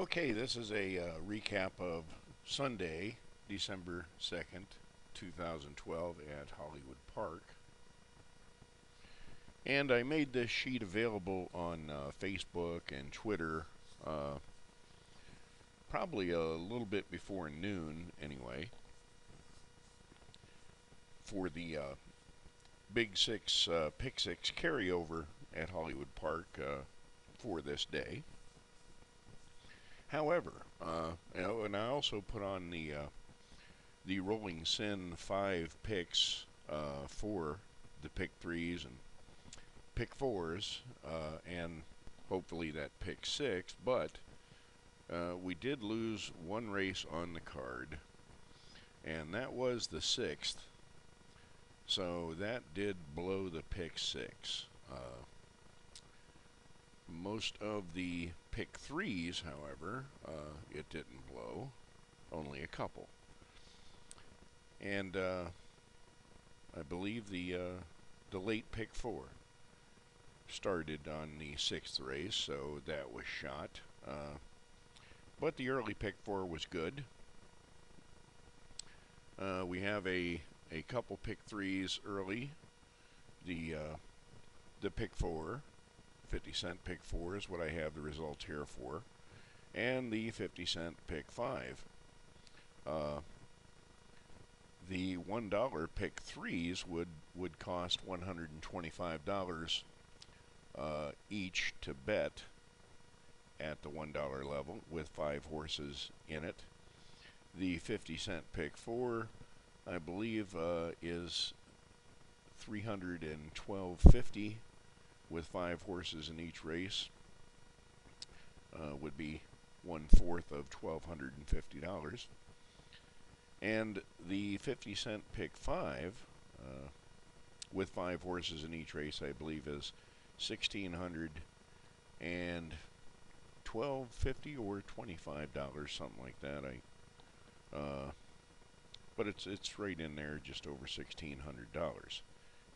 Okay, this is a recap of Sunday, December 2nd, 2012 at Hollywood Park. And I made this sheet available on Facebook and Twitter probably a little bit before noon anyway for the Big Six, Pick Six carryover at Hollywood Park for this day. However, and I also put on the Rolling Sin 5 picks for the pick threes and pick fours, and hopefully that pick six. But we did lose one race on the card, and that was the sixth. So that did blow the pick six. Most of the pick threes, however, it didn't blow, only a couple. And I believe the late pick four started on the sixth race, so that was shot. But the early pick four was good. We have a couple pick threes early. The pick four, 50-cent pick four is what I have the results here for, and the 50-cent pick five. The $1 pick threes would cost $125 each to bet at the $1 level with 5 horses in it. The 50-cent pick four, I believe, is $312.50 with 5 horses in each race. Would be 1/4 of $1,250. And the 50-cent pick five, with 5 horses in each race, I believe is $1,612.50 or $25, something like that. But it's right in there, just over $1,600.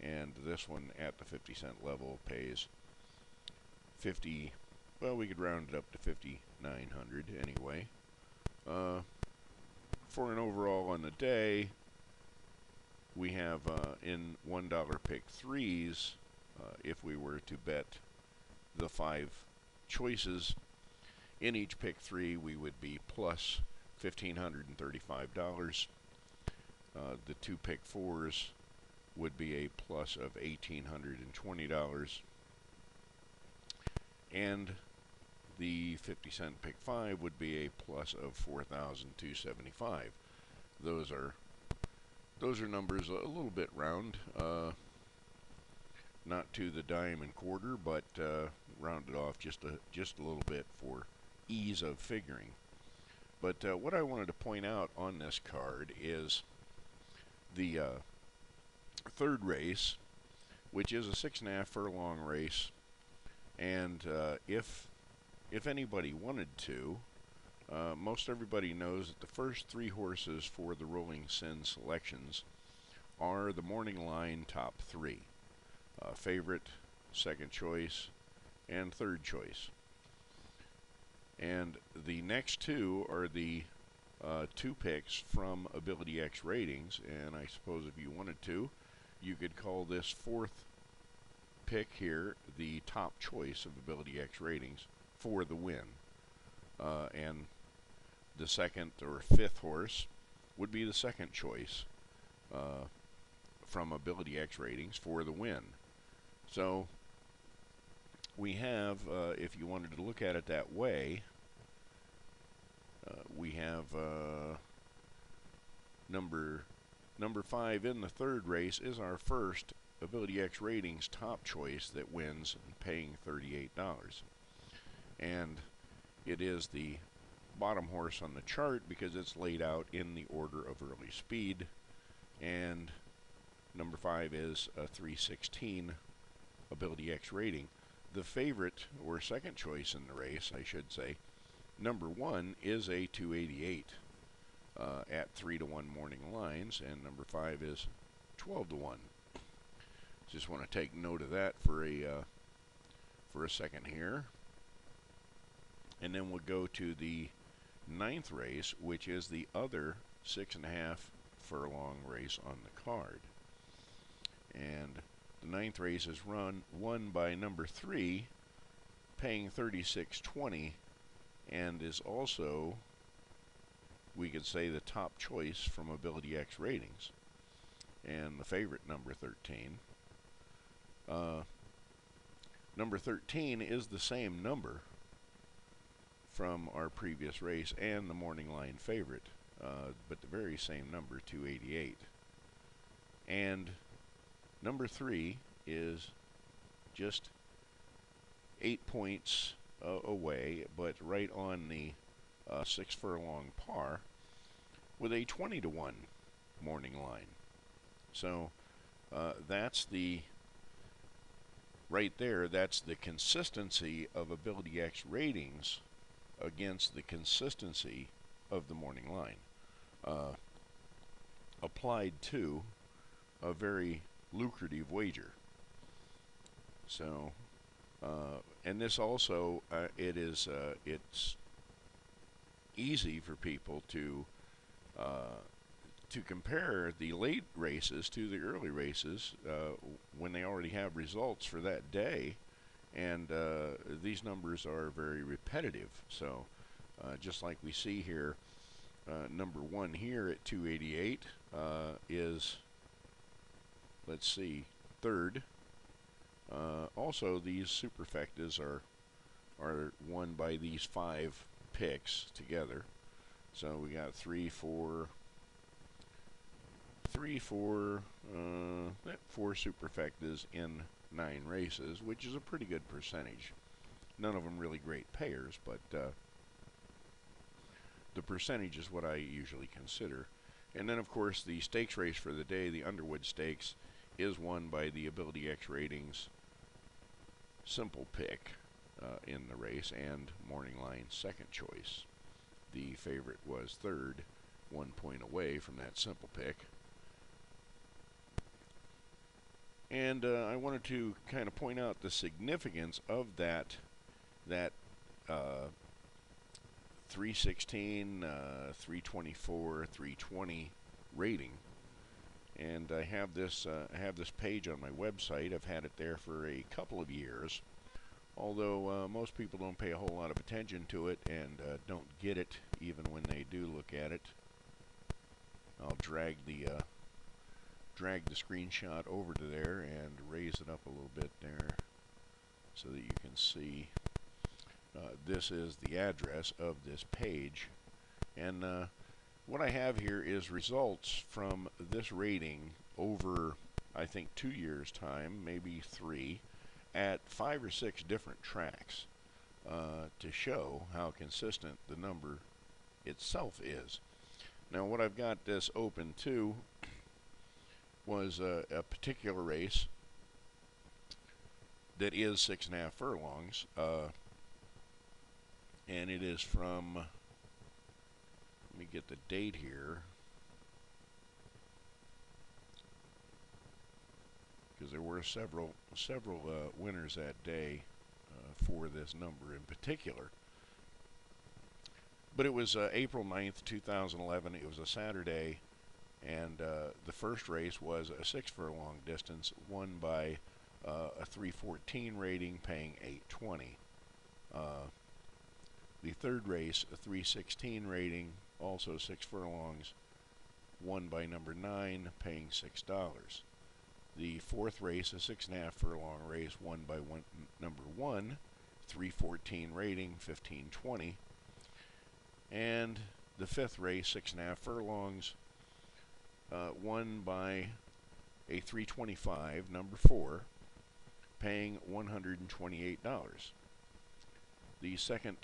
And this one at the 50-cent level pays 50. Well, we could round it up to 5,900 anyway. For an overall on the day, we have in $1 pick threes, if we were to bet the 5 choices in each pick three, we would be plus $1,535. The 2 pick fours would be a plus of $1,820. And the 50-cent pick five would be a plus of $4,275. Those are numbers a little bit round, not to the dime and quarter, but rounded off just a little bit for ease of figuring. But what I wanted to point out on this card is the third race, which is a 6.5 furlong race, and if anybody wanted to, most everybody knows that the first 3 horses for the Rolling Sin selections are the morning line top 3. Favorite, second choice, and third choice. And the next 2 are the 2 picks from Ability X ratings, and I suppose if you wanted to, you could call this 4th pick here the top choice of Ability X ratings for the win. And the 2nd or 5th horse would be the 2nd choice from Ability X ratings for the win. So we have, if you wanted to look at it that way, we have number 5 in the third race is our first Ability X ratings top choice that wins, paying $38. And it is the bottom horse on the chart because it's laid out in the order of early speed, and number 5 is a 316 Ability X rating. The favorite, or second choice in the race, I should say, number 1 is a 288 at 3-to-1 morning lines, and number 5 is 12-to-1. Just want to take note of that for a second here. And then we'll go to the 9th race, which is the other 6.5 furlong race on the card. And the 9th race is won by number 3, paying $36.20, and is also, we could say, the top choice from Ability X ratings. And the favorite, number 13. Number 13 is the same number from our previous race and the morning line favorite, but the very same number, 288. And number 3 is just 8 points away, but right on the 6 furlong par with a 20-to-1 morning line. So that's the, right there, that's the consistency of Ability X ratings against the consistency of the morning line, applied to a very lucrative wager. So, and this also, it's easy for people to compare the late races to the early races when they already have results for that day, and these numbers are very repetitive. So just like we see here, number 1 here at 288 is, let's see, 3rd. Also, these superfectas are won by these 5 picks together. So we got 4 superfectas in 9 races, which is a pretty good percentage. None of them really great payers, but the percentage is what I usually consider. And then, of course, the stakes race for the day, the Underwood Stakes, is won by the Ability X ratings simple pick in the race and morning line second choice. The favorite was 3rd, 1 point away from that simple pick. And I wanted to kind of point out the significance of that 316, 324, 320 rating. And I have this page on my website. I've had it there for a couple of years, although most people don't pay a whole lot of attention to it and don't get it even when they do look at it. I'll drag the screenshot over to there and raise it up a little bit there so that you can see. This is the address of this page, and what I have here is results from this rating over, I think, 2 years' time, maybe 3, at 5 or 6 different tracks to show how consistent the number itself is. Now, what I've got this open to was a particular race that is 6.5 furlongs, and it is from, let me get the date here, because there were several winners that day for this number in particular. But it was April 9th, 2011. It was a Saturday, and the first race was a 6 furlong distance, won by a 314 rating, paying $8.20. The third race, a 316 rating, also 6 furlongs, won by number 9, paying $6. The fourth race, a 6.5 furlong race, won by number 1, 314 rating, $15.20. And the fifth race, 6.5 furlongs, won by a 325, number 4, paying $128. The second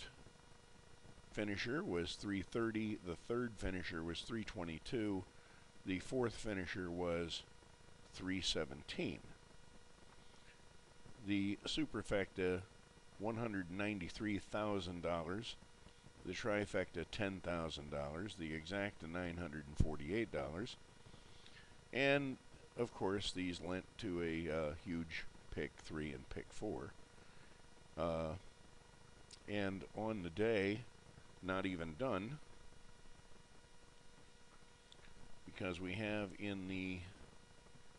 finisher was 330, the third finisher was 322, the fourth finisher was 317. The superfecta, $193,000, the trifecta, $10,000, the exacta, $948, and of course these lent to a huge pick 3 and pick 4. And on the day, not even done, because we have in the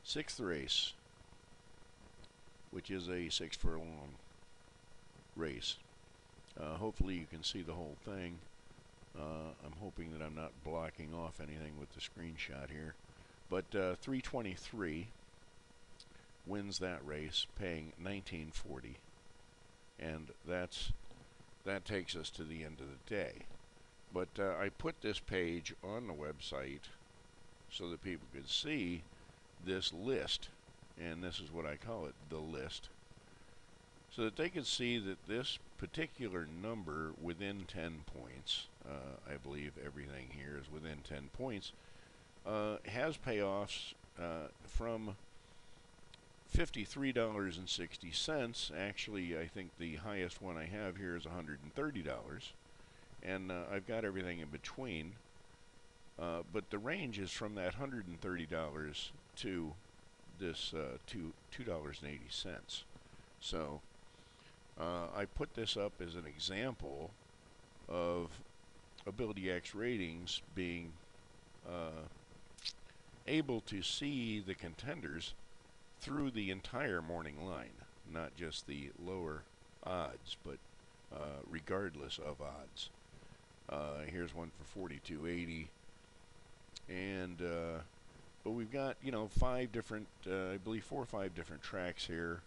6th race, which is a 6 furlong race. Hopefully you can see the whole thing. I'm hoping that I'm not blocking off anything with the screenshot here. But 323 wins that race, paying $19.40, and that takes us to the end of the day. But I put this page on the website so that people could see this list, and this is what I call it, the list, so that they could see that this particular number within 10 points, I believe everything here is within 10 points, has payoffs from $53.60. Actually, I think the highest one I have here is $130, and I've got everything in between. But the range is from that $130 to this $2.80. So I put this up as an example of AbilityX ratings being able to see the contenders through the entire morning line, not just the lower odds, but regardless of odds. Here's one for 42.80, and but we've got, you know, 5 different, I believe 4 or 5 different tracks here.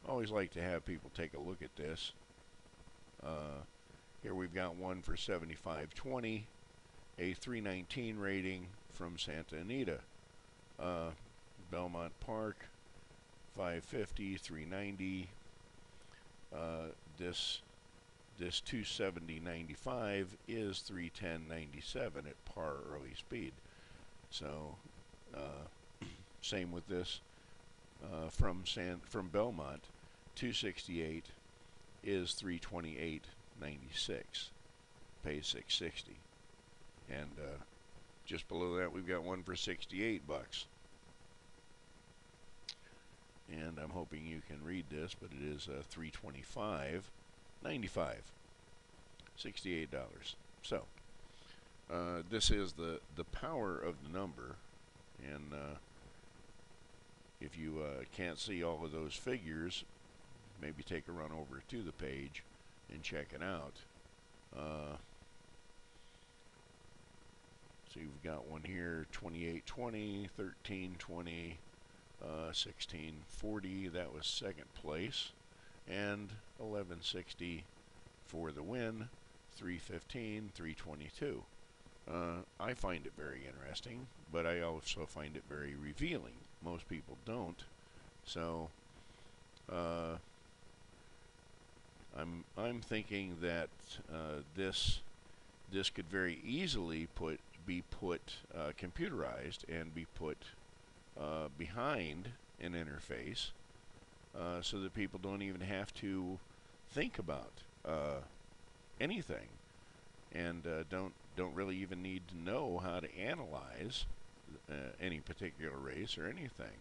Always like to have people take a look at this. Here we've got one for 75.20, a 319 rating from Santa Anita. Belmont Park, 550, 390. This 270.95 is 310.97 at par early speed. So same with this from Belmont, 268 is 328.96, pays 660, and just below that we've got one for 68 bucks. And I'm hoping you can read this, but it is $325.95, $68. So this is the power of the number, and if you can't see all of those figures, maybe take a run over to the page and check it out. So you've got one here, 28.20, 13.20, 16.40, that was second place, and 11.60 for the win, 3.15, 3.22. I find it very interesting, but I also find it very revealing. Most people don't. So I'm thinking that this could very easily be put computerized and be put behind an interface, so that people don't even have to think about anything, and don't really even need to know how to analyze any particular race or anything.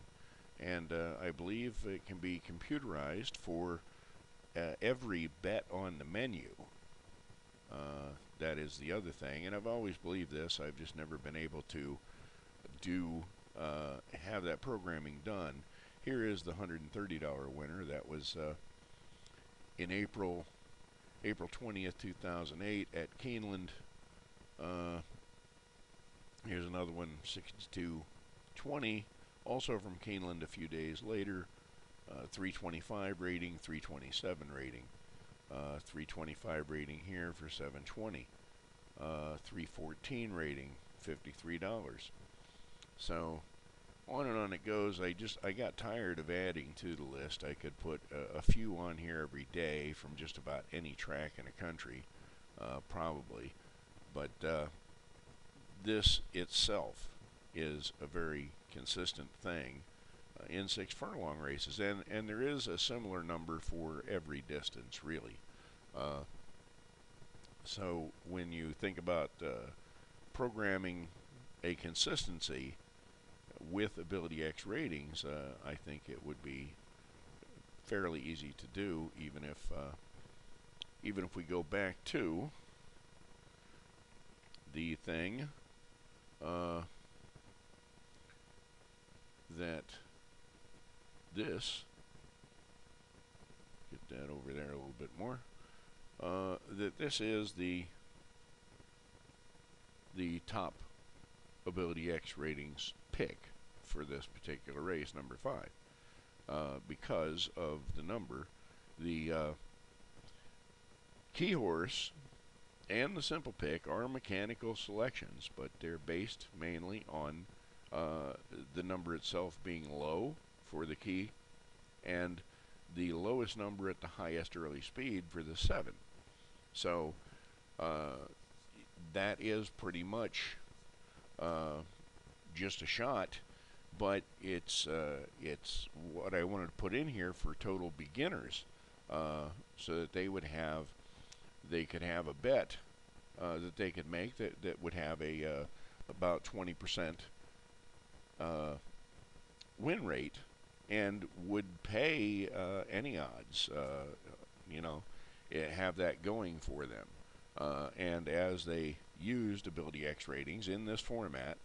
And I believe it can be computerized for every bet on the menu. That is the other thing, and I've always believed this. I've just never been able to have that programming done. Here is the $130 winner. That was in April 20th, 2008 at Keeneland. Here's another one, 62.20, also from Keeneland a few days later. 325 rating, 327 rating. 325 rating here for 720. 314 rating, $53. So on and on it goes. I got tired of adding to the list. I could put a few on here every day from just about any track in the country, probably. But this itself is a very consistent thing in 6 furlong races, and there is a similar number for every distance, really. So when you think about programming a consistency with AbilityX ratings, I think it would be fairly easy to do, even if even if we go back to the thing that this, get that over there a little bit more, that this is the top Ability X ratings pick for this particular race, number 5, because of the number. The key horse and the simple pick are mechanical selections, but they're based mainly on the number itself being low for the key and the lowest number at the highest early speed for the 7. So that is pretty much just a shot, but it's what I wanted to put in here for total beginners, so that they could have a bet that they could make that would have a about 20% win rate and would pay any odds, have that going for them. And as they used Ability X ratings in this format,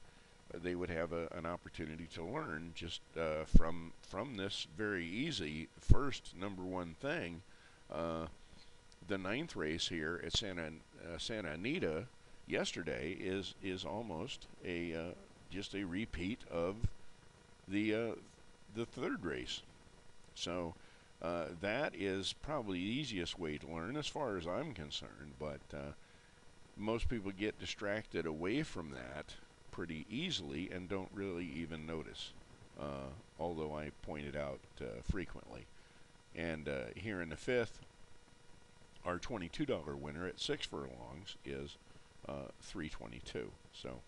they would have an opportunity to learn just from this very easy first number 1 thing. The 9th race here at Santa Anita yesterday is almost just a repeat of the 3rd race. So that is probably the easiest way to learn as far as I'm concerned, but most people get distracted away from that pretty easily and don't really even notice, although I point it out frequently. And here in the 5th, our $22 winner at 6 furlongs is $322. So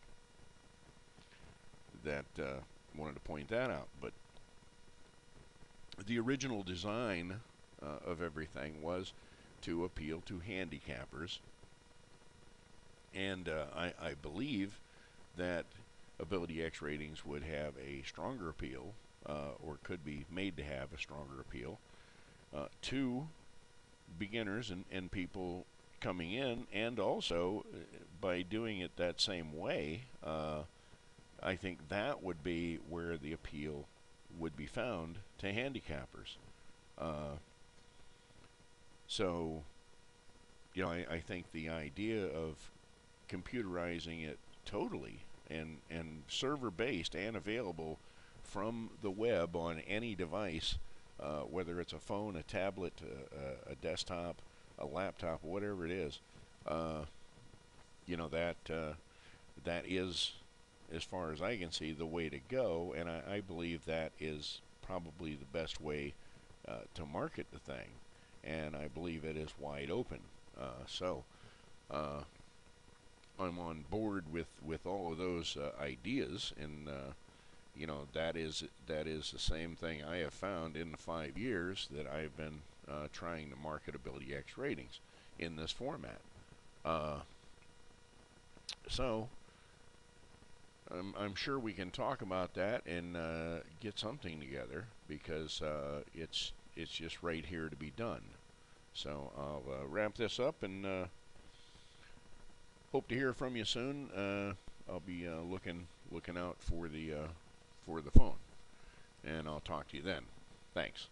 that wanted to point that out. But the original design of everything was to appeal to handicappers, and I believe that Ability X ratings would have a stronger appeal, or could be made to have a stronger appeal to beginners and people coming in, and also by doing it that same way, I think that would be where the appeal would be found to handicappers. So, I think the idea of computerizing it totally and server-based and available from the web on any device, whether it's a phone, a tablet, a desktop, a laptop, whatever it is, that is, as far as I can see, the way to go, and I believe that is probably the best way to market the thing, and I believe it is wide open. So I'm on board with all of those ideas, and that is the same thing I have found in the 5 years that I've been trying to market Ability X ratings in this format. So I'm sure we can talk about that and get something together, because it's just right here to be done. So I'll wrap this up and hope to hear from you soon. I'll be looking out for the phone, and I'll talk to you then. Thanks.